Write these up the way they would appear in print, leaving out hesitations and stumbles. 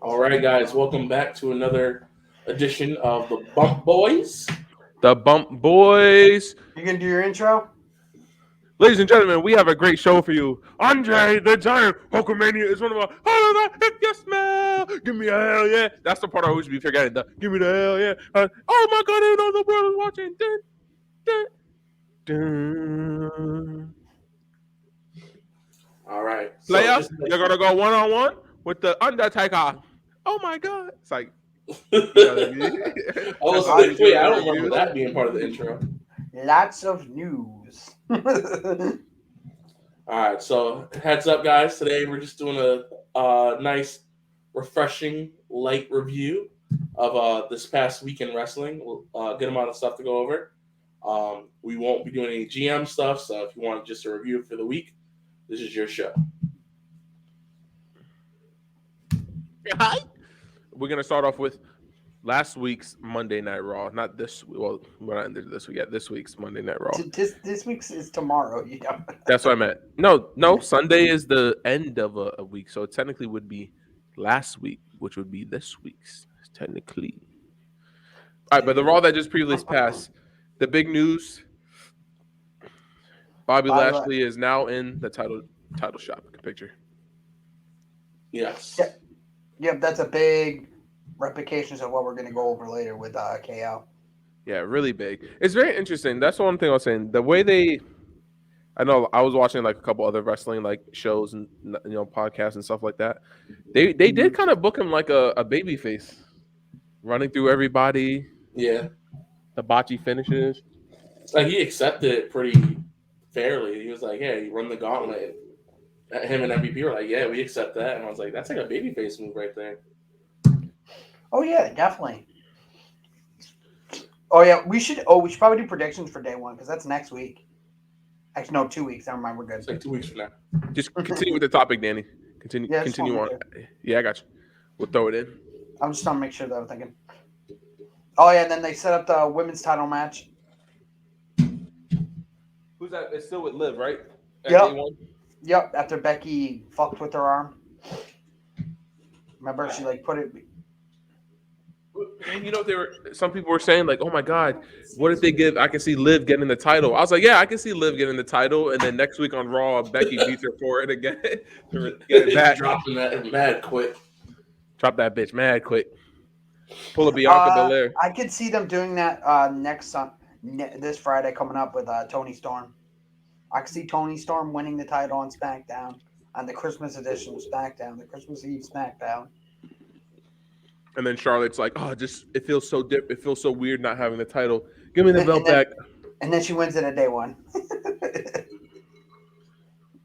All right, guys, welcome back to another edition of the Bump Boys. The Bump Boys. You gonna do your intro? Ladies and gentlemen, we have a great show for you. Andre the Giant Hulkamania is one of our. If you smell, give me a hell yeah. That's the part I always be forgetting. Give me the hell yeah. Oh my God, I know the world is watching. Dun, dun. All right, Player, just you're gonna go 1-on-1 with the Undertaker. Oh my God, it's like. I was like, wait, I don't remember that being part of the intro. Lots of news. All right, so heads up, guys. Today we're just doing a nice, refreshing, light review of this past week in wrestling. Good amount of stuff to go over. We won't be doing any GM stuff, so if you want just a review for the week, this is your show. Hi. We're gonna start off with last week's Monday Night Raw. Not this. Well, we're not into this week yet. This week's Monday Night Raw. This week's is tomorrow. You know. That's what I meant. No. Sunday is the end of a week, so it technically would be last week, which would be this week's technically. All right, but the Raw that just previously passed, the big news: Bobby Lashley is now in the title shot picture. Yes. Yep, that's a big replications of what we're gonna go over later with KO. Yeah, really big. It's very interesting. That's one thing I was saying. The way I know I was watching like a couple other wrestling like shows and podcasts and stuff like that. They did kind of book him like a baby face, running through everybody. Yeah. The botchy finishes. Like he accepted it pretty fairly. He was like, "Yeah, you run the gauntlet." Him and MVP were like, "Yeah, we accept that," and I was like, "That's like a babyface move right there." Oh yeah, definitely. Oh yeah, we should probably do predictions for day one because that's next week. Actually, no, 2 weeks. Never mind, we're good. It's like 2 weeks from now. Just continue with the topic, Danny. Continue on. Yeah, I got you. We'll throw it in. I'm just trying to make sure that I'm thinking. Oh yeah, and then they set up the women's title match. Who's that? It's still with Liv, right? Yep. After Becky fucked with her arm. Remember, she like put it. And some people were saying like, "Oh my God, what if they give? I can see Liv getting the title." I was like, "Yeah, I can see Liv getting the title," and then next week on Raw, Becky beats her for it again. Dropping that mad quick. Drop that bitch mad quick. Pull a Bianca Belair. I could see them doing that this Friday coming up with Toni Storm. I could see Toni Storm winning the title on SmackDown on the Christmas edition of SmackDown, the Christmas Eve SmackDown. And then Charlotte's like, "Oh, it feels so it feels so weird not having the title. Give me the belt back." And then she wins it at day one.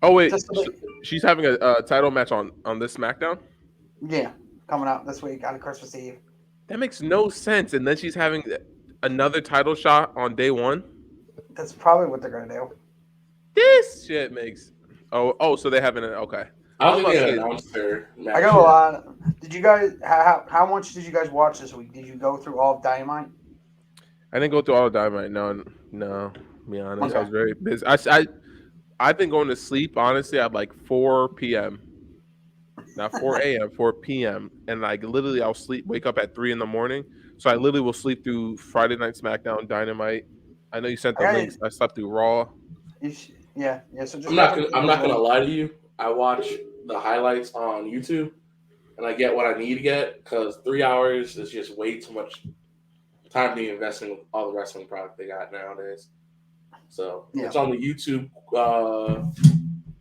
Oh wait, she's having a title match on this SmackDown. Yeah, coming out this week on Christmas Eve. That makes no sense. And then she's having another title shot on day one. That's probably what they're gonna do. This shit makes. Oh, so they haven't. Okay. I don't think they announced their match. I got a lot. Did you guys? How much did you guys watch this week? Did you go through all of Dynamite? I didn't go through all of Dynamite. No. To be honest, Okay. I was very busy. I've been going to sleep honestly at like 4 p.m. Not 4 a.m. 4 p.m. And like literally, I'll wake up at 3 a.m. So I literally will sleep through Friday Night SmackDown, Dynamite. I know you sent the links. I slept through Raw. Yeah. So just I'm not gonna lie to you. I watch the highlights on YouTube, and I get what I need to get because 3 hours is just way too much time to be investing with all the wrestling product they got nowadays. So It's on the YouTube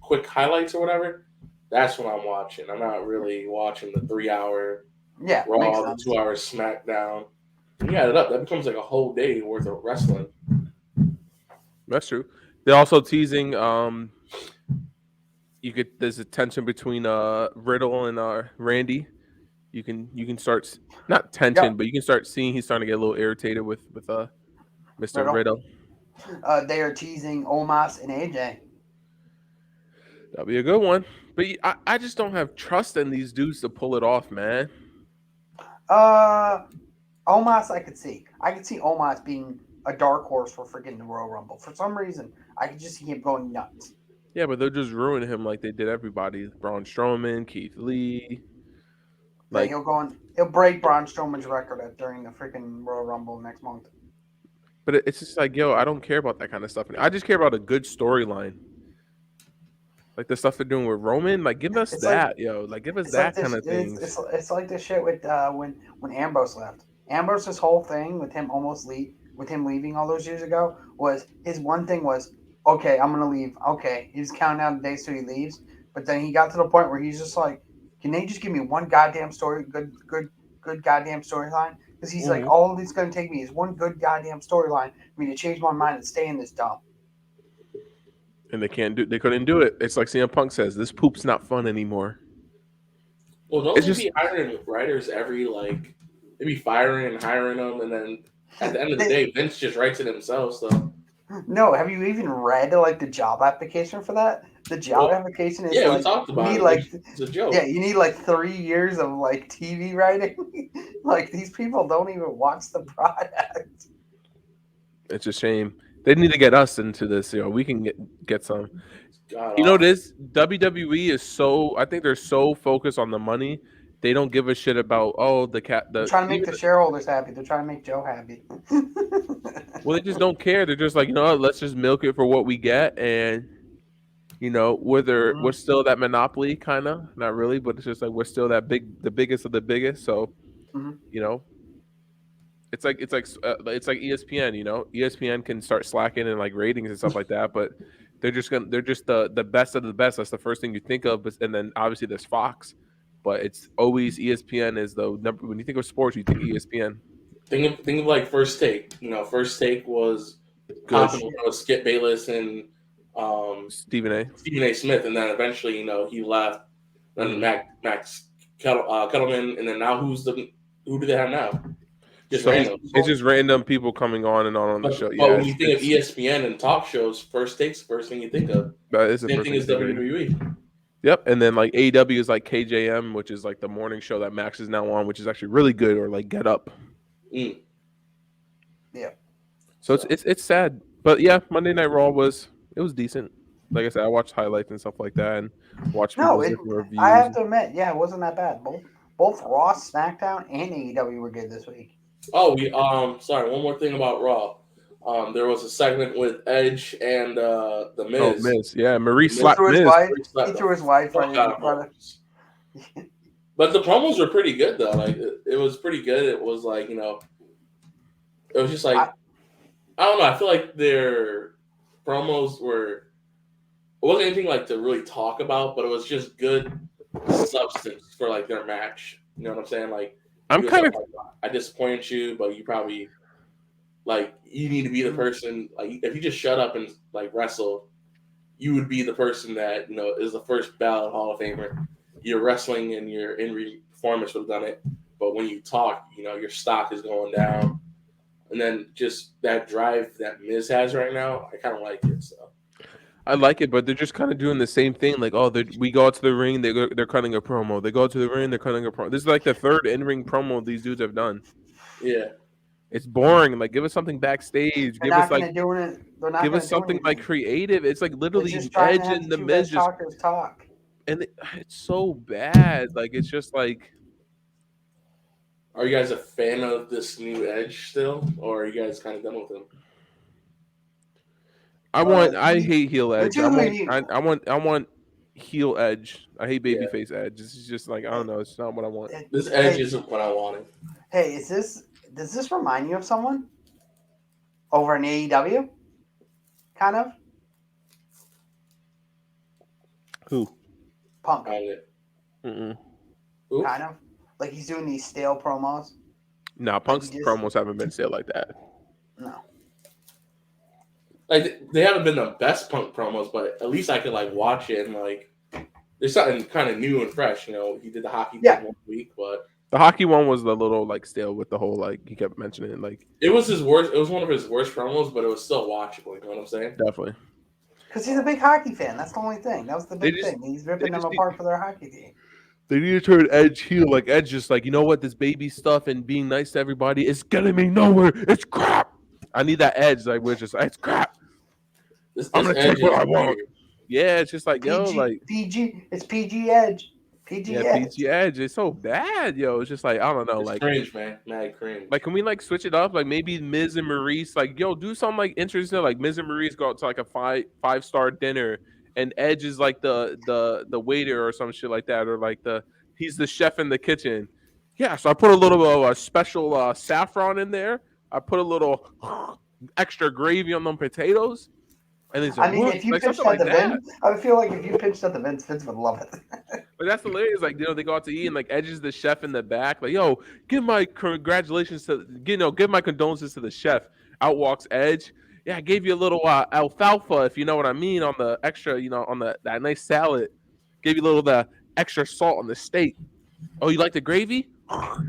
quick highlights or whatever. That's what I'm watching. I'm not really watching the 3 hour Raw, the 2 hour SmackDown. When you add it up, that becomes like a whole day worth of wrestling. That's true. They're also teasing. There's a tension between Riddle and Randy. You can start not tension, but you can start seeing he's starting to get a little irritated with Mr. Riddle. They are teasing Omos and AJ. That'll be a good one. But I just don't have trust in these dudes to pull it off, man. Omos, I could see. I could see Omos being a dark horse for freaking the Royal Rumble. For some reason, I could just see him going nuts. Yeah, but they're just ruining him like they did everybody. Braun Strowman, Keith Lee. Like, He'll break Braun Strowman's record during the freaking Royal Rumble next month. but it's just like, yo, I don't care about that kind of stuff. I just care about a good storyline. Like the stuff they're doing with Roman, like give us that, yo. Like give us that kind of things. It's like this shit with when Ambrose left. Ambrose's whole thing with him leaving all those years ago was his one thing was, okay, I'm gonna leave. Okay, he's counting down the days till he leaves. But then he got to the point where he's just like, can they just give me one goddamn story, good goddamn storyline? Because he's like, all it's gonna take me is one good goddamn storyline for me to change my mind and stay in this dump. And they couldn't do it. It's like CM Punk says, this poop's not fun anymore. Well, don't they be hiring writers they be firing and hiring them, and then at the end of the day, Vince just writes it himself. So no, have you even read like the job application for that? The job application is we talked about it. It's a joke. Yeah, you need like 3 years of like TV writing. Like these people don't even watch the product. It's a shame. They need to get us into this. We can get some. God, This WWE is so. I think they're so focused on the money. They don't give a shit about They're trying to make the shareholders happy. They're trying to make Joe happy. Well, they just don't care. They're just like, let's just milk it for what we get, and whether we're still that monopoly, kind of, not really, but it's just like we're still the biggest of the biggest. So, it's like ESPN. ESPN can start slacking in like ratings and stuff like that, but they're just the best of the best. That's the first thing you think of, and then obviously there's Fox, but it's always ESPN is the number. When you think of sports, you think ESPN. Think of like First Take. First Take was popping with Skip Bayless and Stephen A. Smith, and then eventually he left. Then Max Kettleman, and then now who do they have now? Random. It's just random people coming on and on the show. But when you think of ESPN and talk shows, First Take's the first thing you think of. That is the same first thing as WWE. Yep, and then like AEW is like KJM, which is like the morning show that Max is now on, which is actually really good, or like Get Up. Yeah. So it's sad, but yeah, Monday Night Raw was decent. Like I said, I watched highlights and stuff like that, and watched people's reviews. I have to admit, yeah, it wasn't that bad. Both Raw, SmackDown, and AEW were good this week. Oh, sorry. One more thing about Raw. There was a segment with Edge and the Miz. Oh, Miz, yeah, Marie slapped Miz. He threw his wife right in front of. But the promos were pretty good though. Like it was pretty good. It was like it was just like I don't know. I feel like their promos were. It wasn't anything like to really talk about, but it was just good substance for like their match. You know what I'm saying? Like I disappointed you, but you probably you need to be the person. Like if you just shut up and like wrestle, you would be the person that is the first ballot Hall of Famer. Your wrestling and your in-ring performance would have done it, but when you talk, your stock is going down, and then just that drive that Miz has right now, I kind of like it. So. I like it, but they're just kind of doing the same thing. Like, we go out to the ring, they're cutting a promo. They go to the ring, they're cutting a promo. This is like the third in-ring promo these dudes have done. Yeah, it's boring. Like, give us something backstage. Give us something like creative. It's like literally Edge and the Miz just talk, and it's so bad. Like, it's just like. Are you guys a fan of this new Edge still, or are you guys kind of done with him? I hate heel Edge. I want heel Edge. I hate babyface Edge. This is just like I don't know. It's not what I want. This Edge isn't what I wanted. Hey, does this remind you of someone over in AEW? Kind of. Who? Punk. Mm-mm. Kind of. Like he's doing these stale promos. No, Punk's promos haven't been stale like that. No. Like they haven't been the best Punk promos, but at least I could watch it and there's something kind of new and fresh. He did the hockey thing one week, but the hockey one was a little stale with the whole he kept mentioning it. It was his worst. It was one of his worst promos, but it was still watchable. You know what I'm saying? Definitely. Because he's a big hockey fan. That's the only thing. That was the big thing. He's ripping them apart for their hockey team. They need to turn Edge heel. Like Edge just you know what? This baby stuff and being nice to everybody is getting me nowhere. It's crap. I need that Edge. We're just it's crap. I'm gonna take what I want. Yeah, it's just PG. It's PG Edge. PG Yeah, Edge. PG Edge. It's so bad, yo. It's just like I don't know, It's like cringe, man. Mad cringe. can we like switch it up? Like maybe Miz and Maurice, like yo, do something like interesting. Like Miz and Maurice go out to like a five-star dinner, and Edge is like the waiter or some shit like that, or like he's the chef in the kitchen. Yeah, so I put a little bit of a special saffron in there. I put a little extra gravy on them potatoes, and he's I like, mean, what? if you Like pitched something at like the that. Vince, I would feel like if you pitched at the Vince would love it. But that's hilarious. Like, they go out to eat and like Edge is the chef in the back. Like, yo, give my congratulations to give my condolences to the chef. Out walks Edge. Yeah, I gave you a little alfalfa, if you know what I mean, on the extra, on that nice salad. Gave you a little the extra salt on the steak. Oh, you like the gravy? There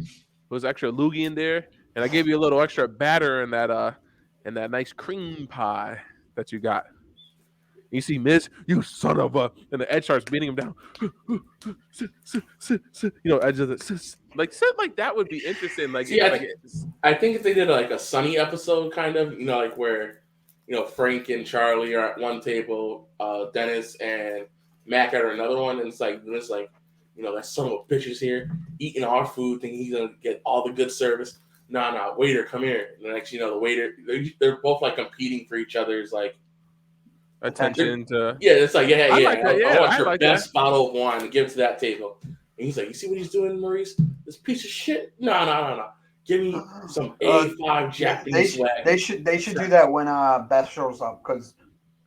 was extra loogie in there, and I gave you a little extra batter in that nice cream pie that you got. You see Miz, you son of a, and the Edge starts beating him down. Edge of the like shit like that would be interesting. Like, See, I think if they did like a Sunny episode, kind of, like where, Frank and Charlie are at one table, Dennis and Mac are at another one, and it's like, that son of a bitch is here eating our food, thinking he's gonna get all the good service. Nah, waiter, come here. And the next, the waiter, they're both like competing for each other's like attention to. Yeah, it's like, I like that. I want your like best bottle of wine and give it to that table. And he's like, you see what he's doing, Maurice? This piece of shit? No. Give me some A5 Japanese swag. They should do that when Beth shows up, because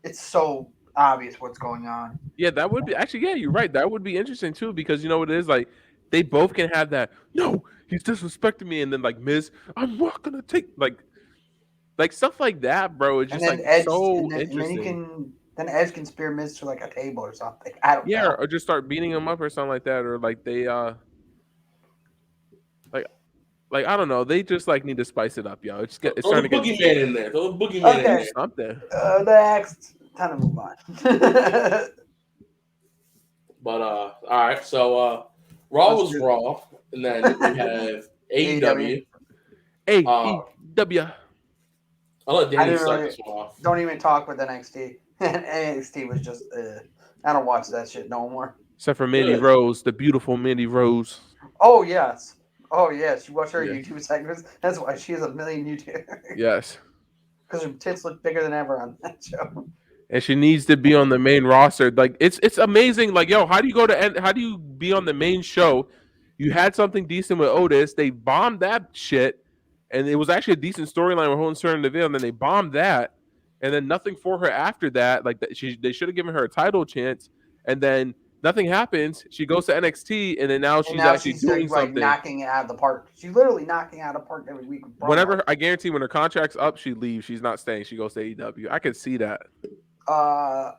it's so obvious what's going on. Yeah, that would be actually. Yeah, you're right. That would be interesting too, because you know what it is, like they both can have that. No, he's disrespecting me, and then like Miz, I'm not gonna take like stuff like that, bro. It's just like Edge, so interesting. Then Edge can spear Miz to like a table or something. I don't know. Or just start beating him up or something like that, or like they like I don't know. They just like need to spice it up, yo. It's starting to get boogeyman in there. Throw the boogeyman in there. Something. Next, time to move on. But all right. So Raw was Raw, and then we have AEW. AEW. I'll let Danny start this one off. Don't even talk with NXT. NXT was just I don't watch that shit no more. Except for Mandy Rose, the beautiful Mandy Rose. Oh yes. You watch her YouTube segments. That's why she has a million YouTubers. Yes. Because her tits look bigger than ever on that show. And she needs to be on the main roster. Like it's amazing. Like, yo, how do you be on the main show? You had something decent with Otis. They bombed that shit. And it was actually a decent storyline with Holden Stern and Deville, and then they bombed that, and then nothing for her after that. Like they should have given her a title chance, and then nothing happens. She goes to NXT, and then now she's actually doing something, knocking it out of the park. She's literally knocking out of the park every week. Whenever I guarantee when her contract's up, she leaves. She's not staying. She goes to AEW. I could see that.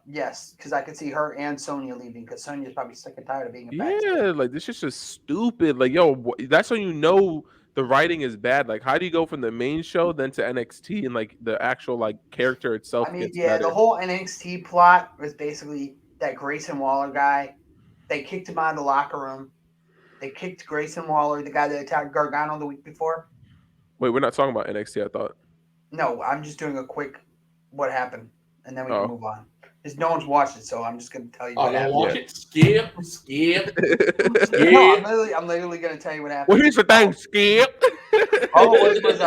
Yes, because I could see her and Sonya leaving, because Sonya's probably sick and tired of being a backstage. Like this is just stupid. Like, yo, that's when you know the writing is bad. Like, how do you go from the main show then to NXT and like the actual like character itself? I mean, gets better? The whole NXT plot was basically that Grayson Waller guy. They kicked him out of the locker room. They kicked Grayson Waller, the guy that attacked Gargano the week before. Wait, we're not talking about NXT, I thought. No, I'm just doing a quick what happened, and then we can move on. Because no one's watched it, so I'm just going to tell you what happened. Watch it. Skip. No, I'm literally going to tell you what happened. Well, here's the thing, Skip. All it was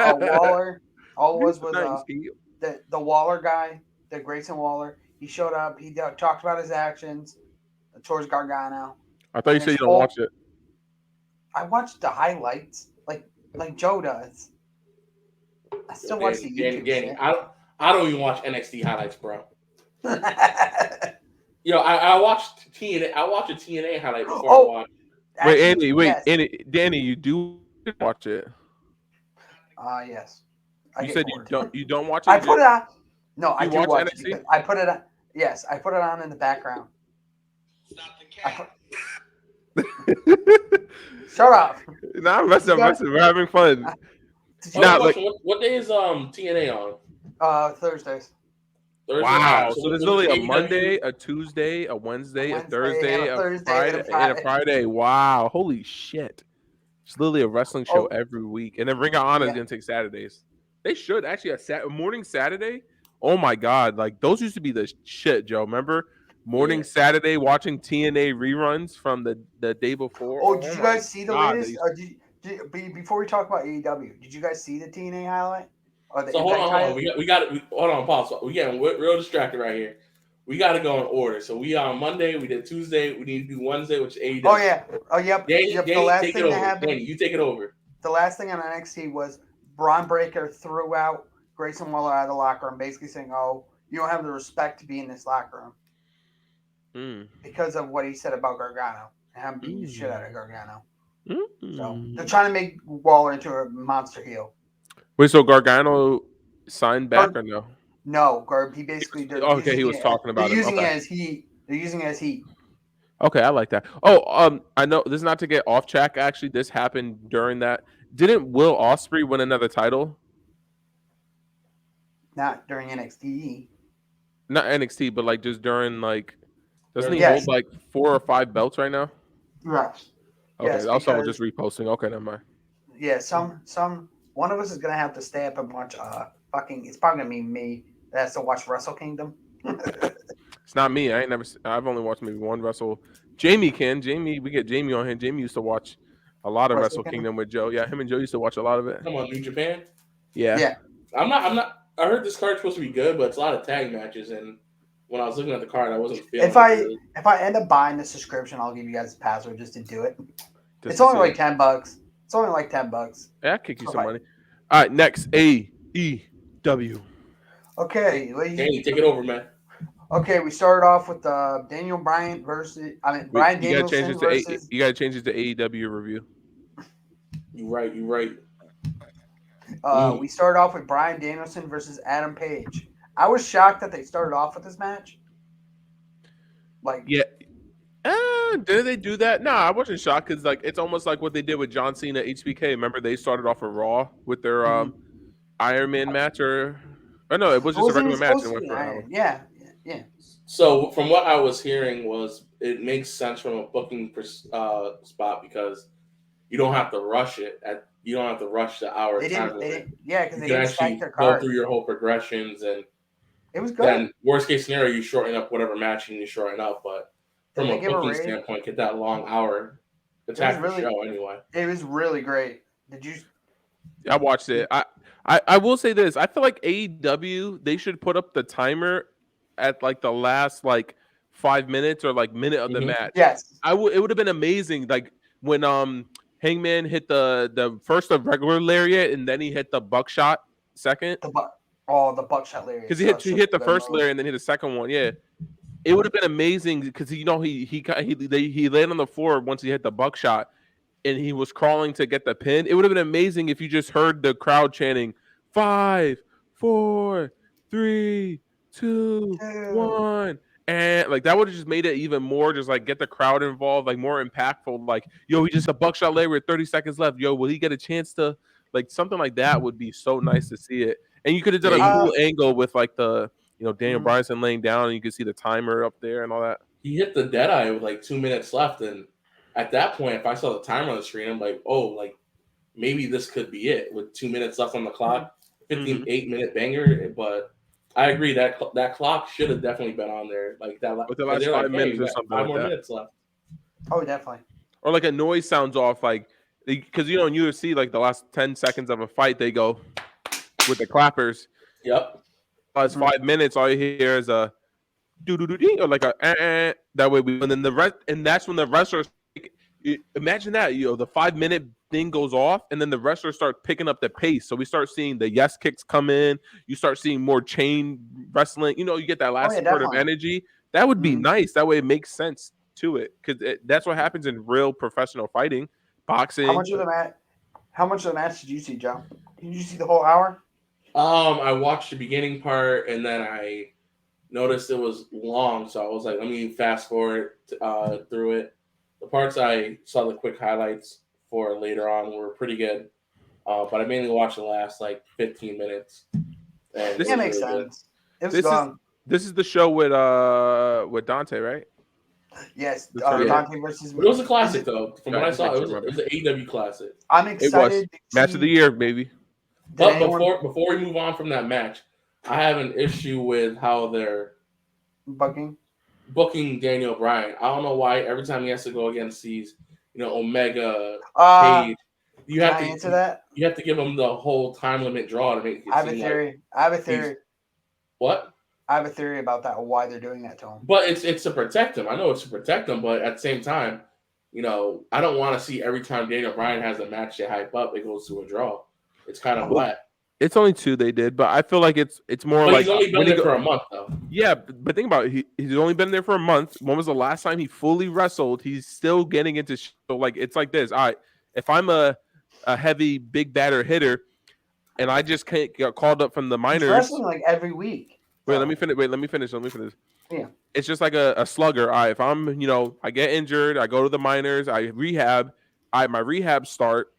Waller. All it was the Waller guy, the Grayson Waller. He showed up. He talked about his actions towards Gargano. I thought you said you don't watch it. I watched the highlights, like Joe does. I still watch the YouTube shit. I don't even watch NXT highlights, bro. I watched TNA. I watched a TNA highlight before I watched. Andy, Danny, you do watch it? Yes. You said you don't watch it. I put it on. No, I do watch NXT? it. I put it on. Yes, I put it on in the background. Stop the cat. Shut up. Nah, I'm messing. We're having fun. What day is TNA on? Thursdays. Wow. So there's literally a Monday, a Tuesday, a Wednesday, a Thursday, a Friday, and a Friday. Wow. Holy shit. It's literally a wrestling show every week. And then Ring of Honor is going to take Saturdays. They should actually a morning Saturday. Oh my God. Like those used to be the shit, Joe. Remember Morning Saturday watching TNA reruns from the day before. Oh, did you my guys see the God, latest? Before we talk about AEW, did you guys see the TNA highlight or the So hold Impact on. title? Hold on, pause. We getting real distracted right here. We got to go in order. So we on Monday. We did Tuesday. We need to do Wednesday, which is AEW. Oh yeah. Oh yep. Danny, Yep. The Danny, last take thing it that over. happened. Danny, you take it over. The last thing on NXT was Braun Breaker threw out Grayson Waller out of the locker room, basically saying, "Oh, you don't have the respect to be in this locker room because of what he said about Gargano and him beating the shit out of Gargano." So they're trying to make Waller into a monster heel. Wait, so Gargano signed back or no? No, he basically he was talking about they're him. using Okay. it as heat. They're using it as heat. Okay, I like that. Oh, I know this is not to get off track. Actually, this happened during that. Didn't Will Ospreay win another title? Not during NXT. Not NXT, but like just during like, doesn't he Yes. hold like 4 or 5 belts right now? Right. Okay, Yes, also because just reposting. Okay, never mind. yeah, one of us is gonna have to stay up and watch it's probably gonna be me that has to watch Wrestle Kingdom. It's not me. I've only watched maybe one Wrestle. Jamie, we get Jamie on here. Jamie used to watch a lot of Wrestle Kingdom with Joe. Yeah, him and Joe used to watch a lot of it. Come on, New Japan. Yeah. I'm not. I heard this card's supposed to be good, but it's a lot of tag matches, and when I was looking at the card, I wasn't feeling. If I end up buying the subscription, I'll give you guys a password just to do it. Just it's only like $10. It's only like $10. Yeah, I'll kick you some money. All right, next AEW. Okay, Danny, take it over, man. Okay, we started off with Daniel Bryan versus. Bryan Danielson versus. You gotta change it to AEW review. You right. We started off with Bryan Danielson versus Adam Page. I was shocked that they started off with this match. Did they do that? No, I wasn't shocked because like it's almost like what they did with John Cena HBK. Remember they started off with Raw with their Iron Man match or no, it was just a regular match and went for an hour. Yeah. So from what I was hearing was it makes sense from a booking spot because you don't have to rush it. You don't have to rush the hour time. Because they can actually go through your whole progressions and it was good. Then worst case scenario, you shorten up whatever match you need to shorten up, but from a booking standpoint, get that long hour attack show anyway. It was really great. Did you? I watched it. I will say this. I feel like AEW they should put up the timer at like the last like 5 minutes or like minute of the match. Yes, it would have been amazing. Like when Hangman hit the first of regular lariat and then he hit the buckshot second. The buckshot lariat. Because he hit the first lariat and then hit the second one. Yeah, it would have been amazing because he landed on the floor once he hit the buckshot and he was crawling to get the pin. It would have been amazing if you just heard the crowd chanting 5, 4, 3, 2, 1. And like that would have just made it even more, just like get the crowd involved, like more impactful. Like, yo, he just a buckshot later with 30 seconds left. Yo, will he get a chance to like something like that would be so nice to see it. And you could have done a cool angle with like the Daniel Bryan laying down and you could see the timer up there and all that. He hit the deadeye with like 2 minutes left, and at that point, if I saw the timer on the screen, I'm like, oh, like maybe this could be it with 2 minutes left on the clock, 58-minute banger. But I agree that clock should have definitely been on there, like that. With the last 5 minutes or something. 5 more minutes left. Oh, definitely. Or like a noise sounds off, like because in UFC, like the last 10 seconds of a fight, they go with the clappers. Yep. Last 5 minutes, all you hear is a do or like a that way and then the rest, and that's when the wrestlers. Imagine that, the 5 minute thing goes off, and then the wrestlers start picking up the pace. So we start seeing the yes kicks come in. You start seeing more chain wrestling. You get that last spurt of energy. That would be nice. That way it makes sense to it because that's what happens in real professional fighting, boxing. How much of the match did you see, Joe? Did you see the whole hour? I watched the beginning part, and then I noticed it was long, so I was like, let me fast forward through it. The parts I saw the quick highlights for later on were pretty good, but I mainly watched the last like 15 minutes. And this makes sense. This is the show with Dante, right? Yes, Dante versus. But it was a classic though. From what I saw, it was an AEW classic. I'm excited. Match of the year, baby. But before we move on from that match, I have an issue with how they're bugging. booking Daniel Bryan. I don't know why every time he has to go against these, Omega, Page, you Can have I to answer that? you have to give him the whole time limit draw to make it I have a seem like theory. I have a he's theory. what? I have a theory about that. Why they're doing that to him? But it's to protect him. I know it's to protect him, but at the same time, I don't want to see every time Daniel Bryan has a match they hype up, it goes to a draw. It's kind of Well, flat. it's only 2 they did, but I feel like it's more But like he's only been when he there for a month though. Yeah, but think about it. He's only been there for a month. When was the last time he fully wrestled? He's still getting into so like it's like this. All right, if I'm a heavy big batter hitter and I just can't get called up from the He's minors. wrestling like every week. Wait, let me finish. Let me finish. Yeah. It's just like a slugger. All right, if I'm I get injured, I go to the minors, I rehab. My rehab start.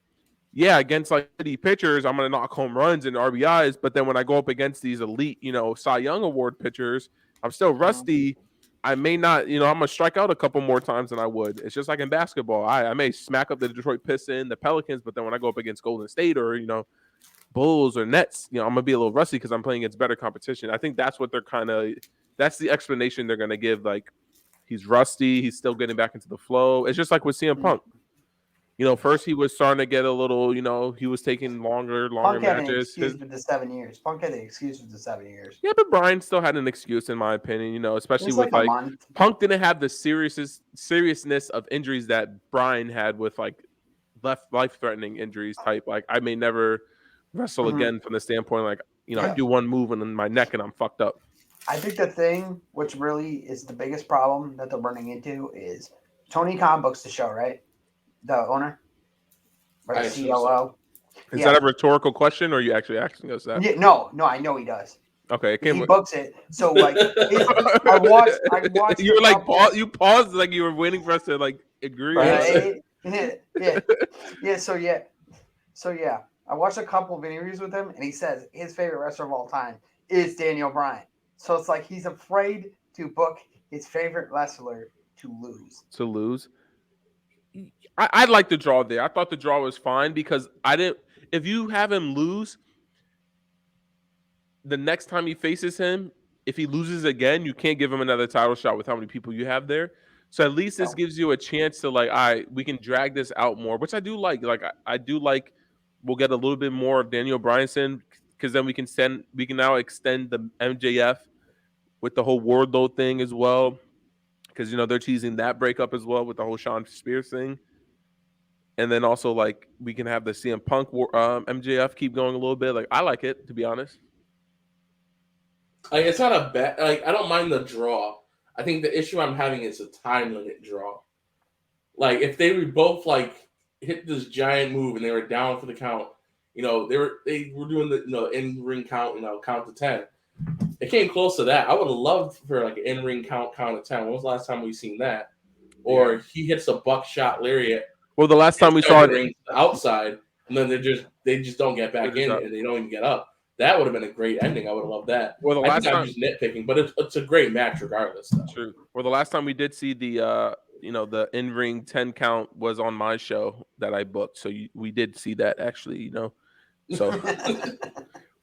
Yeah, against like city pitchers, I'm gonna knock home runs and RBIs. But then when I go up against these elite, Cy Young Award pitchers, I'm still rusty. I may not, I'm gonna strike out a couple more times than I would. It's just like in basketball. I may smack up the Detroit Pistons, the Pelicans, but then when I go up against Golden State or Bulls or Nets, I'm gonna be a little rusty because I'm playing against better competition. I think that's what that's the explanation they're gonna give. Like he's rusty, he's still getting back into the flow. It's just like with CM Punk. First he was starting to get a little, he was taking longer Punk had an matches. excuse with the 7 years. Punk had the excuse with the 7 years. Yeah, but Brian still had an excuse, in my opinion. Especially It's with like a month. Punk didn't have the seriousness of injuries that Brian had with like life-threatening injuries type. Like I may never wrestle again from the standpoint like I do one move and my neck and I'm fucked up. I think the thing which really is the biggest problem that they're running into is Tony Khan books the show, right? The owner or the COO. Is that a rhetorical question, or are you actually asking us that? Yeah, no, I know he does. Okay, he books it. So like, I watched. You were like you paused like you were waiting for us to like agree. Yeah. So yeah. I watched a couple of interviews with him, and he says his favorite wrestler of all time is Daniel Bryan. So it's like he's afraid to book his favorite wrestler to lose. To lose. I like the draw there. I thought the draw was fine because I didn't. If you have him lose, the next time he faces him, if he loses again, you can't give him another title shot with how many people you have there. So at least this gives you a chance to like, all right, we can drag this out more, which I do like. Like I do like. We'll get a little bit more of Daniel Bryanson because then we can now extend the MJF with the whole Wardlow thing as well. Because they're teasing that breakup as well with the whole Sean Spears thing. And then also like we can have the CM Punk MJF keep going a little bit. Like I like it, to be honest. Like it's not a bad. Like I don't mind the draw. I think the issue I'm having is a time limit draw. Like if they were both like hit this giant move and they were down for the count, they were doing the in ring count, count to 10. It came close to that. I would have loved for like an in ring count of 10. When was the last time we seen that? Or he hits a buckshot lariat. Well, the last time we saw it outside, and then they just don't get back in and they don't even get up. That would have been a great ending. I would have loved that. Well, the last time I'm just nitpicking, but it's a great match regardless. Though. True. Well, the last time we did see the the in ring 10 count was on my show that I booked, so we did see that actually. So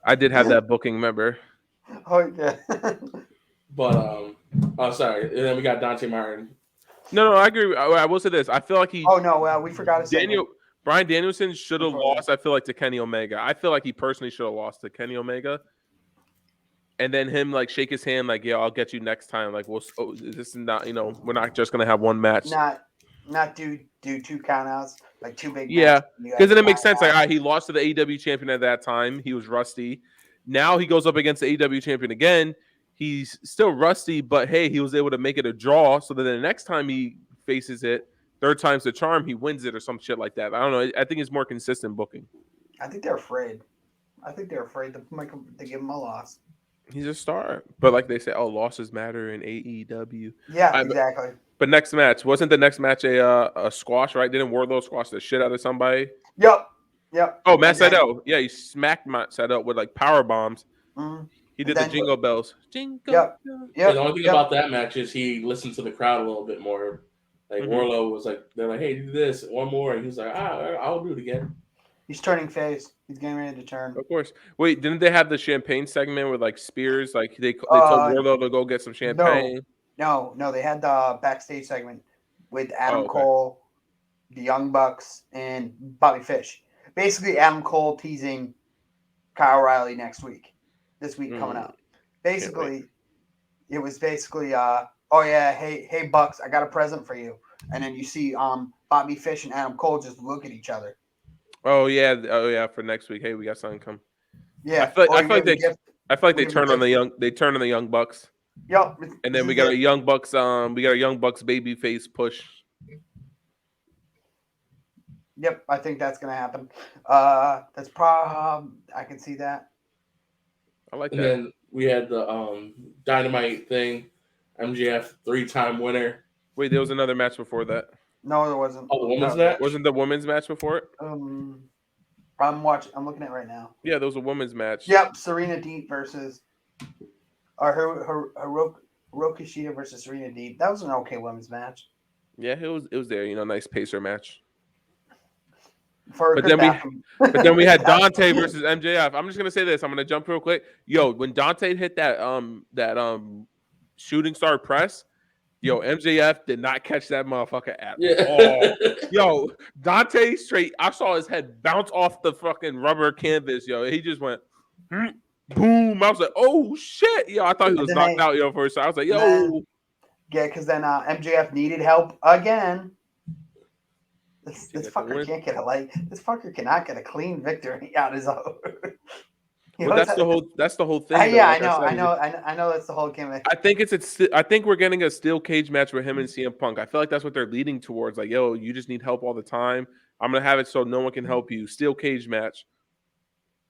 I did have that booking. Remember? Oh yeah. But sorry. And then we got Dante Martin. No, I agree. I will say this. I feel like he. Oh no, we forgot to say. Brian Danielson should have lost. I feel like to Kenny Omega. I feel like he personally should have lost to Kenny Omega. And then him like shake his hand like, yeah, I'll get you next time. Like, this is not, we're not just gonna have one match. Not do 2 countouts, like 2 big. Yeah, because then it makes sense. Like, he lost to the AEW champion at that time. He was rusty. Now he goes up against the AEW champion again. He's still rusty, but hey, he was able to make it a draw. So then the next time he faces it, 3rd time's the charm, he wins it or some shit like that. I don't know. I think it's more consistent booking. I think they're afraid. To give him a loss. He's a star. But like they say, losses matter in AEW. Yeah, exactly. But next match, wasn't the next match a squash, right? Didn't Wardlow squash the shit out of somebody? Yep. Oh, Matt Sydal. Yeah, he smacked Matt Sydal with like power bombs. Mm-hmm. He did the jingle bells. Jingle bells. Yeah, the only thing about that match is he listened to the crowd a little bit more. Like Wardlow was like, they're like, hey, do this, one more. And he was like, I'll do it again. He's turning face. He's getting ready to turn. Of course. Wait, didn't they have the champagne segment with like Spears? Like they told Wardlow to go get some champagne. No, they had the backstage segment with Adam Cole, the Young Bucks, and Bobby Fish. Basically, Adam Cole teasing Kyle O'Reilly this week coming up. Basically, it was basically, oh yeah, hey Bucks, I got a present for you. And then you see Bobby Fish and Adam Cole just look at each other. Oh yeah, for next week. Hey, we got something come. Yeah, I feel like they turn on the young Bucks. Yep. And then we got a young Bucks baby face push. Yep, I think that's gonna happen. That's I can see that. I like that. And then we had the Dynamite thing. MJF 3-time winner. Wait, there was another match before that. No, there wasn't. Oh, the women's match? Wasn't the women's match before it? I'm looking at it right now. Yeah, there was a women's match. Yep, Serena Deeb versus Hiroki Shida versus Serena Deeb. That was an okay women's match. Yeah, it was there. Nice pacer match. But then we had Dante versus MJF. I'm just gonna say this. I'm gonna jump real quick. Yo, when Dante hit that shooting star press, MJF did not catch that motherfucker at all. Yo, Dante straight. I saw his head bounce off the fucking rubber canvas. Yo, he just went boom. I was like, oh shit. Yo, I thought he was knocked out. Yo, first. I was like, yo. Yeah, because then MJF needed help again. This fucker can't get this fucker cannot get a clean victory out his own. Well, that's the whole thing. I know that's the whole gimmick. I think we're getting a steel cage match with him and CM Punk. I feel like that's what they're leading towards. Like, yo, you just need help all the time. I'm gonna have it so no one can help you. Steel cage match.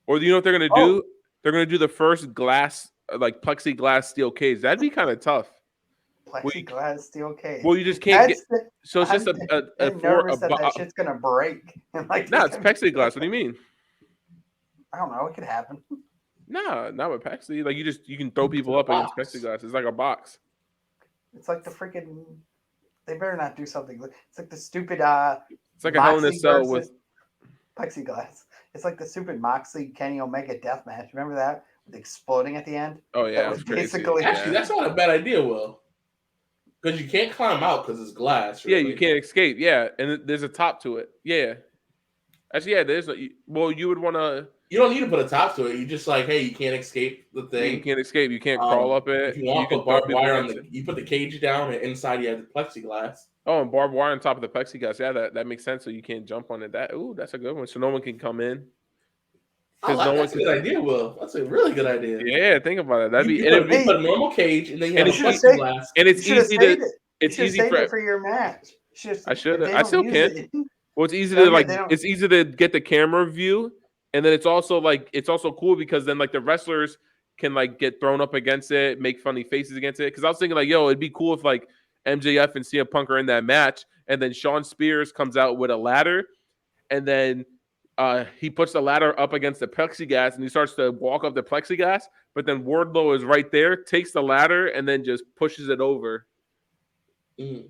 Or you know what they're gonna do? They're gonna do the first glass, like plexiglass steel cage. That'd be kind of tough. Plexiglass steel cage. Well, you just can't so it's just that shit's gonna break. No, it's plexiglass. What do you mean? I don't know. It could happen. No, not with plexi. Like you can throw people up against plexiglass. It's like a box. It's like the freaking. They better not do something. It's like the stupid. It's like a Hell in a Cell with plexiglass. It's like the stupid Moxley Kenny Omega death match. Remember that? With exploding at the end. Oh yeah, that was basically. Actually, that's not a bad idea, Will. Because you can't climb out because it's glass. Really. Yeah, you can't escape. Yeah, and there's a top to it. Yeah. Actually, yeah, there's. You would want to. You don't need to put a top to it. You just like, hey, you can't escape the thing. You can't escape. You can't crawl up it. If you want to put barbed wire on you put the cage down, and inside you have the plexiglass. Oh, and barbed wire on top of the plexiglass. Yeah, that makes sense. So you can't jump on it. That's a good one. So no one can come in. That's a good idea, Will. That's a really good idea. Yeah, think about it. That'd be. You put a normal cage, and then you have a plexiglass. And it's easy to. It's easy for your match. I should. I still can. Well, it's easy to It's easy to get the camera view. And then it's also cool because then like the wrestlers can like get thrown up against it, make funny faces against it. Because I was thinking like, yo, it'd be cool if like MJF and CM Punk are in that match, and then Shawn Spears comes out with a ladder, and then he puts the ladder up against the plexiglass, and he starts to walk up the plexiglass. But then Wardlow is right there, takes the ladder, and then just pushes it over.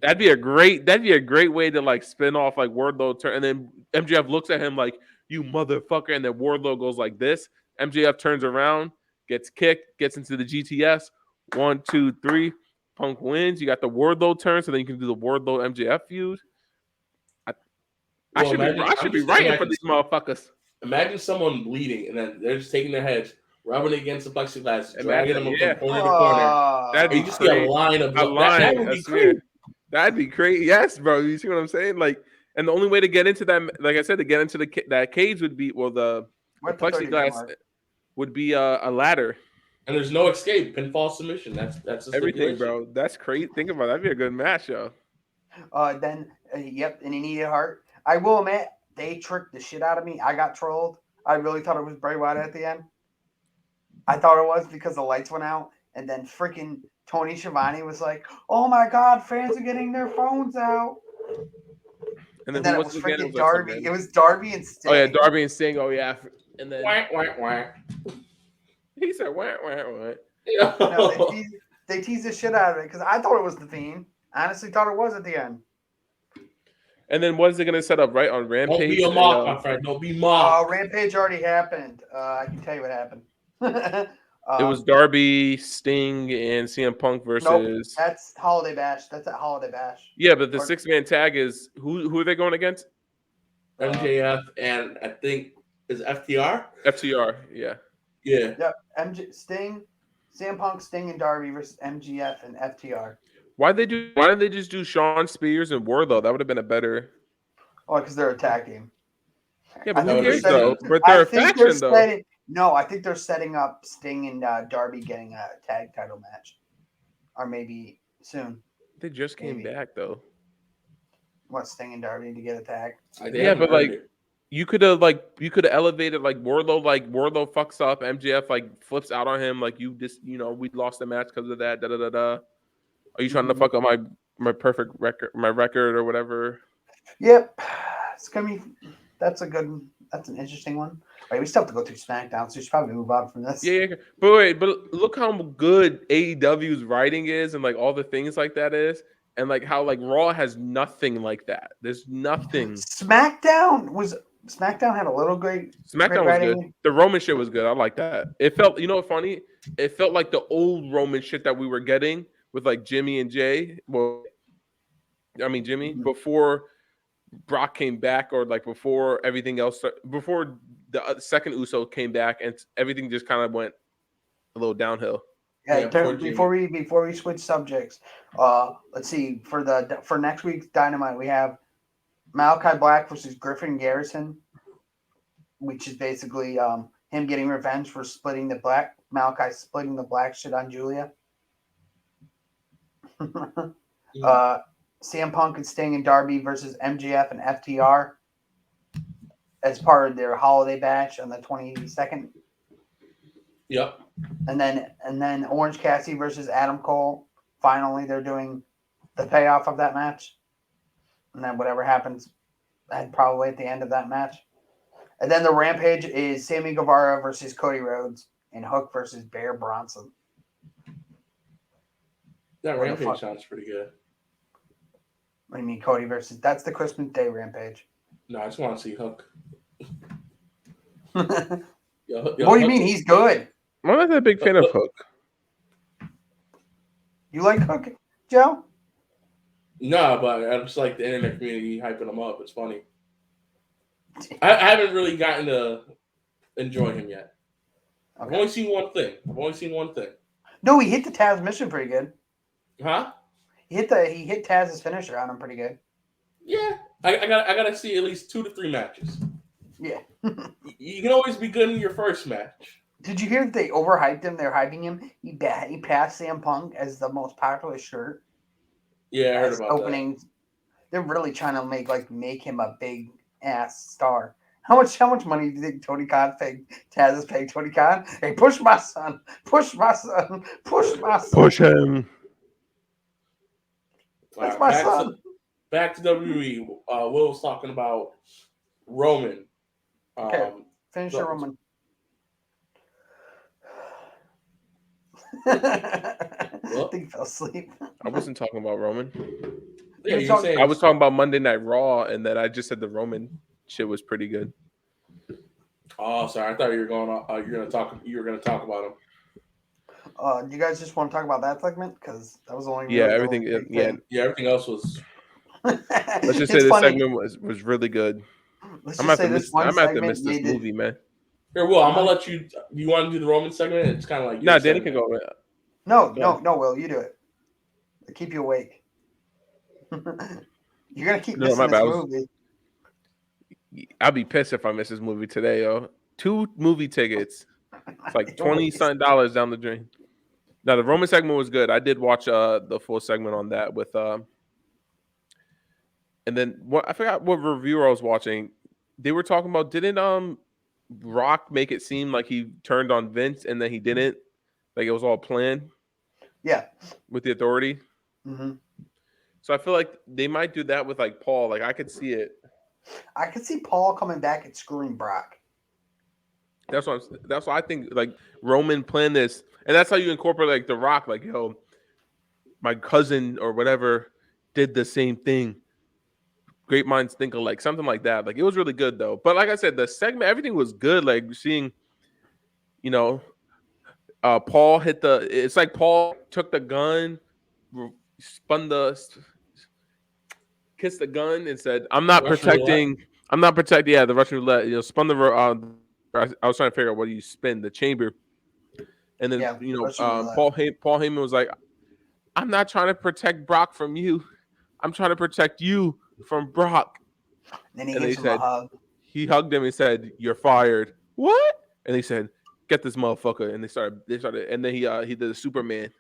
That'd be a great way to like spin off like Wardlow turn, and then MJF looks at him like, you motherfucker, and then Wardlow goes like this. MJF turns around, gets kicked, gets into the GTS. 1, 2, 3. Punk wins. You got the Wardlow turn, so then you can do the Wardlow MJF feud. I should be writing for these motherfuckers. Imagine someone bleeding, and then they're just taking their heads, rubbing it against the plexiglass, dragging them from corner to corner. That'd be just get a line of that would be crazy. That'd be crazy. Yes, bro. You see what I'm saying? Like. And the only way to get into that, like I said, to get into that cage would be, the plexiglass would be a ladder. And there's no escape. Pinfall submission. That's everything, bro. That's crazy. Think about it. That'd be a good match, yo. And he needed heart. I will admit, they tricked the shit out of me. I got trolled. I really thought it was Bray Wyatt at the end. I thought it was because the lights went out, and then freaking Tony Schiavone was like, "Oh my God, fans are getting their phones out." And then it was freaking Darby. It was Darby and Sting. Oh yeah, Darby and Sting. Oh yeah, and then wah. He said wah. No, they teased the shit out of it because I thought it was the theme. I honestly thought it was at the end. And then what is it going to set up right on Rampage? Don't be a mock, my friend. Don't be mocked. Rampage already happened. I can tell you what happened. It was Darby, Sting, and CM Punk Nope, versus. that's Holiday Bash. That's at Holiday Bash. Yeah, but the Or- 6-man tag is who are they going against? MJF and I think is FTR. FTR. Yeah. Yeah. Yep. Sting, CM Punk, Sting, and Darby versus MGF and FTR. Why didn't they just do Sean Spears and Wardlow? That would have been a better. Oh, because they're a tag team. Yeah, but I who think they're cares setting- though? But they're I a think faction though. I think they're setting up Sting and Darby getting a tag title match, or maybe soon. They just came Maybe. back though. What, Sting and Darby to get a tag? Yeah, but like you could have elevated like Wardlow fucks up, MJF like flips out on him, like we lost the match because of that. Da da da da. Are you trying to fuck up my perfect record, my record or whatever? Yep, it's gonna be. That's an interesting one. Right, we still have to go through SmackDown, so we should probably move on from this. Yeah. But wait, but look how good AEW's writing is, and like all the things like that is, and like how like Raw has nothing like that. There's nothing. SmackDown had a little great. SmackDown was good. The Roman shit was good. I like that. It felt, funny. It felt like the old Roman shit that we were getting with like Jimmy and Jay. Well, I mean Jimmy before Brock came back, or like before everything else, before the second Uso came back, and everything just kind of went a little downhill. Yeah, before we switch subjects, let's see, for next week's Dynamite we have Malachi Black versus Griffin Garrison, which is basically him getting revenge for Malachi splitting the black shit on Julia. CM Punk and Sting and Darby versus MJF and FTR as part of their holiday bash on the 22nd. Yep. And then Orange Cassidy versus Adam Cole. Finally, they're doing the payoff of that match. And then whatever happens, and probably at the end of that match. And then the Rampage is Sammy Guevara versus Cody Rhodes and Hook versus Bear Bronson. That Rampage sounds pretty good. What do you mean, Cody versus? That's the Christmas Day Rampage. No, I just want to see Hook. What do you mean? He's good. I'm not that a big fan of Hook. You like Hook, Joe? No, but I just like the internet community hyping him up. It's funny. I haven't really gotten to enjoy him yet. Okay. I've only seen one thing. No, he hit the Taz mission pretty good. Huh? He hit Taz's finisher on him pretty good. Yeah, I gotta see at least 2 to 3 matches. Yeah. You can always be good in your first match. Did you hear that they overhyped him? They're hyping him. He passed CM Punk as the most popular shirt. Yeah, I heard about that. They're really trying to make him a big ass star. How much money do you think Tony Khan paid? Taz is paying Tony Khan? Hey, push my son. Push my son. Push my son. Push him. That's my son. Back to WWE. Will was talking about Roman. Okay, finish your Roman. I think he fell asleep. I wasn't talking about Roman. Yeah, I was talking about Monday Night Raw, and then I just said the Roman shit was pretty good. Oh, sorry. I thought you were going. You were gonna talk about him. Do you guys just want to talk about that segment? Because that was the only. Yeah, everything. Yeah, everything else was. Let's just say this segment was really good. I'm gonna have to miss this movie, man. Here, Will, I'm gonna let you. You want to do the Roman segment? It's kind of like. No, Danny can go. No, Will, you do it. I'll keep you awake. You're gonna keep missing this movie. I'll be pissed if I miss this movie today, yo. 2 movie tickets. It's like $20-something down the drain. Now the Roman segment was good. I did watch the full segment on that with and then I forgot what reviewer I was watching. They were talking about, didn't Rock make it seem like he turned on Vince and then he didn't? Like it was all planned? Yeah. With the Authority? Mm-hmm. So I feel like they might do that with like Paul. Like I could see it. I could see Paul coming back and screwing Brock. That's what I think. Like Roman planned this, and that's how you incorporate like The Rock. Like, yo, my cousin or whatever did the same thing. Great minds think alike, something like that. Like it was really good though. But like I said, the segment, everything was good. Like seeing, Paul hit the. It's like Paul took the gun, kissed the gun, and said, "I'm not Russian protecting. roulette. I'm not protecting." Yeah, the Russian roulette. Spun the. I was trying to figure out what you spin the chamber, and then Russian roulette. Paul Heyman was like, "I'm not trying to protect Brock from you. I'm trying to protect you from Brock." Then he And gives him a hug. he hugged him and said, "You're fired." What? And he said, "Get this motherfucker." And they started, and then he did a Superman.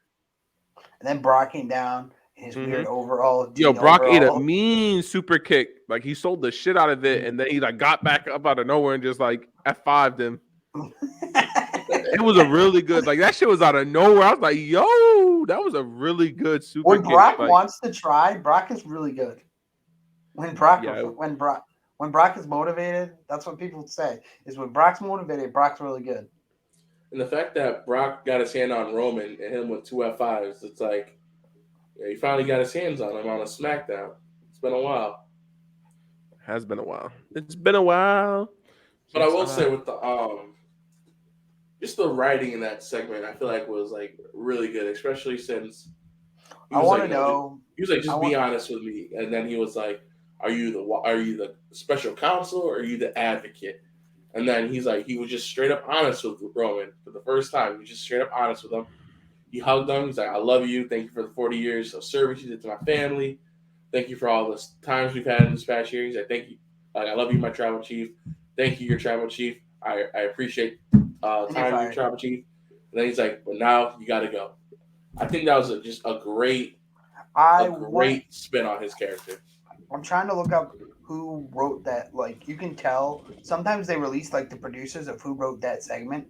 And then Brock came down in his weird overall. Yo, Brock ate a mean super kick. Like he sold the shit out of it, and then he like got back up out of nowhere and just like F5'd him. It was a really good, like that shit was out of nowhere. I was like, yo, that was a really good super when kick. Brock Like, wants to try, Brock is really good. When Brock is motivated, that's what people say. Is when Brock's motivated, Brock's really good. And the fact that Brock got his hand on Roman and hit him with 2 F5s, it's like, yeah, he finally got his hands on him on a SmackDown. It's been a while. Has been a while. It's been a while. But I will say with the just the writing in that segment, I feel like was like really good, especially since I want to know. He was like, just be honest with me, and then he was like, are you the special counsel or are you the advocate? And then he's like, he was just straight up honest with Roman for the first time. He was just straight up honest with him. He hugged him. He's like, I love you. Thank you for the 40 years of service you did to my family. Thank you for all the times we've had in this past year. He's like, thank you. Like, I love you, my tribal chief. Thank you, your tribal chief. I appreciate time with your tribal chief. And then he's like, but now you got to go. I think that was just a great spin on his character. I'm trying to look up who wrote that. Like, you can tell sometimes they release like the producers of who wrote that segment.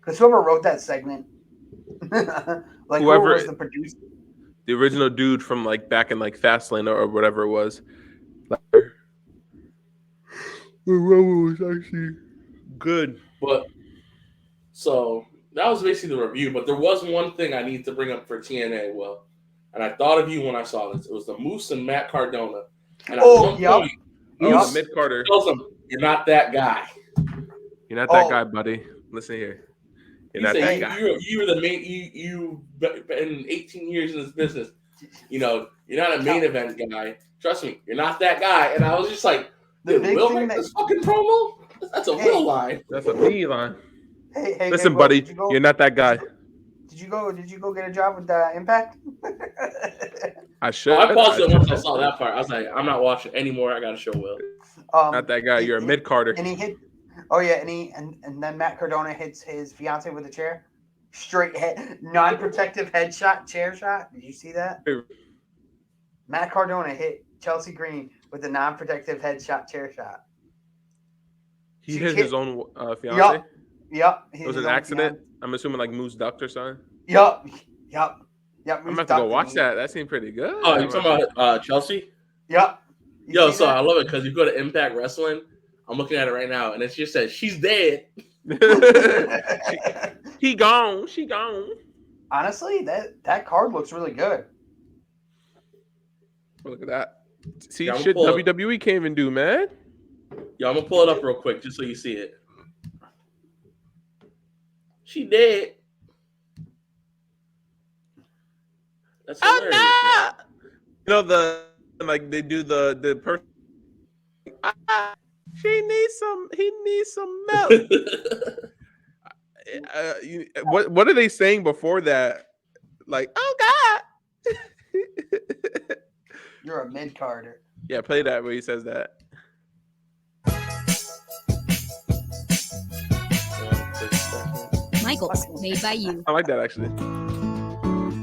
Because whoever wrote that segment, like whoever was the producer, the original dude from like back in like Fastlane or whatever it was. Like, was actually good. But so that was basically the review. But there was one thing I need to bring up for TNA, Will. And I thought of you when I saw this. It was the Moose and Matt Cardona. And the mid Carter tells him, "You're not that guy. You're not that guy, buddy. Listen here. You're not that guy. You were the main. You've been 18 years in this business. You know, you're not a main event guy. Trust me, you're not that guy." And I was just like, "Did Will make this fucking promo? That's a Will line. That's a me line." Hey, listen, buddy, you're not that guy. Did you go get a job with Impact? I should. I paused it once I saw that part. I was like, I'm not watching anymore. I got to show Will. Not that guy. You're a mid Carter. And he hit. Oh yeah, and then Matt Cardona hits his fiance with a chair, straight head, non-protective headshot, chair shot. Did you see that? Matt Cardona hit Chelsea Green with a non-protective headshot, chair shot. He hit his own fiance. Yep. It was an accident. I'm assuming like Moose ducked or something. Yep. I'm gonna have to go watch that. That seemed pretty good. Oh, you talking about Chelsea? Yep. Yo, so I love it because you go to Impact Wrestling. I'm looking at it right now, and it just says she's dead. He gone. She gone. Honestly, that card looks really good. Look at that. See, shit WWE can't even do, man. Yo, I'm gonna pull it up real quick just so you see it. She dead. That's hilarious. Oh, no! You know they do the person. He needs some milk. What are they saying before that? Like, oh God. You're a mid Carter. Yeah, play that where he says that. Michaels, made by you. I like that actually.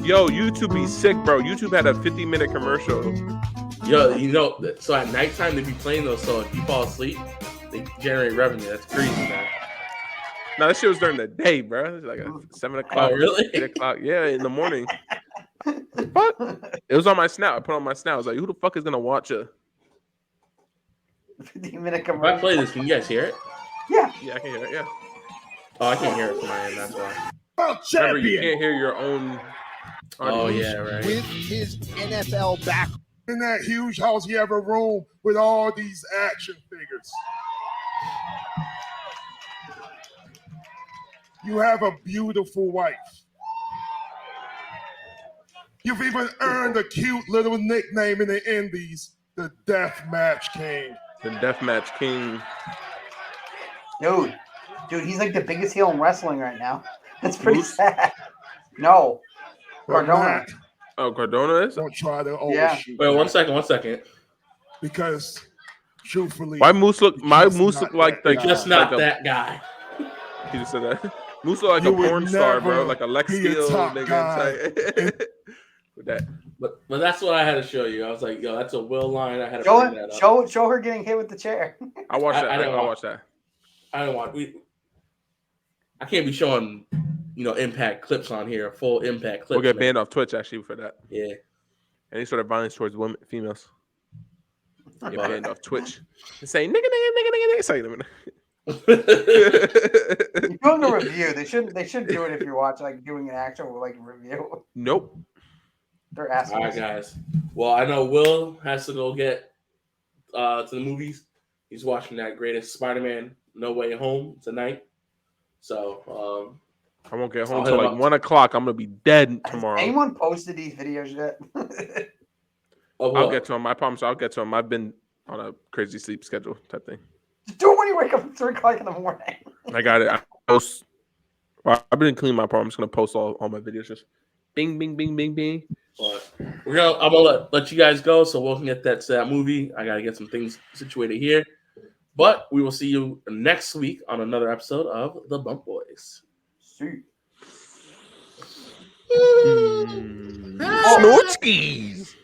Yo, YouTube be sick, bro. YouTube had a 50-minute commercial. Yo, you know, so at nighttime they be playing those. So if you fall asleep, they generate revenue. That's crazy, man. No, that shit was during the day, bro. It's like a 7 o'clock. Oh, really? 8 o'clock. Yeah, in the morning. Fuck. It was on my Snap. I put on my Snap. I was like, who the fuck is gonna watch a 50-minute commercial? If I play this, can you guys hear it? Yeah. Yeah, I can hear it. Yeah. Oh, I can't hear it from my end. That's why. Remember, you can't hear your own. Oh yeah, right. With his NFL back in that huge house, he have a room with all these action figures. You have a beautiful wife. You've even earned a cute little nickname in the Indies, the Deathmatch King. The Deathmatch King. Dude, he's like the biggest heel in wrestling right now. That's pretty Moose? sad. No, But Cardona. Matt, Oh, Cardona is? don't try to Yeah. overshoot. Wait, one that, second. Because truthfully, Why Moose look? My just Moose not look like that the guy. Just like not that guy. He just said that. Moose look like You a would porn star, bro. never Like a Lex be a Steel top nigga. guy. Type. With that. But that's what I had to show you. I was like, yo, that's a Will line. I had to bring that up. Show her getting hit with the chair. I watched that. I didn't I watched that. I don't want. I can't be showing, Impact clips on here. Full Impact clips. We'll get man. banned off Twitch actually for that. Yeah. Any sort of violence towards women, females. Get But- banned off Twitch. And saying nigga. Say them. You're doing a review. They should do it if you're watching, like doing an actual like review. Nope. They're assholes. All right, guys. Well, I know Will has to go get to the movies. He's watching that greatest Spider-Man No Way Home tonight. So I won't get home I'll till hit like him up. 1 o'clock. I'm gonna be dead Has tomorrow. anyone posted these videos yet? I'll get to him. I promise. I'll get to him. I've been on a crazy sleep schedule type thing. Just do it when you wake up at 3 o'clock in the morning. I got it. I post. Well, I've been cleaning my apartment. I'm just gonna post all my videos. Just bing, bing, bing, bing, bing. But I'm gonna let you guys go so we can get to that movie. I gotta get some things situated here. But we will see you next week on another episode of the Bump Boys. See. Snortskis.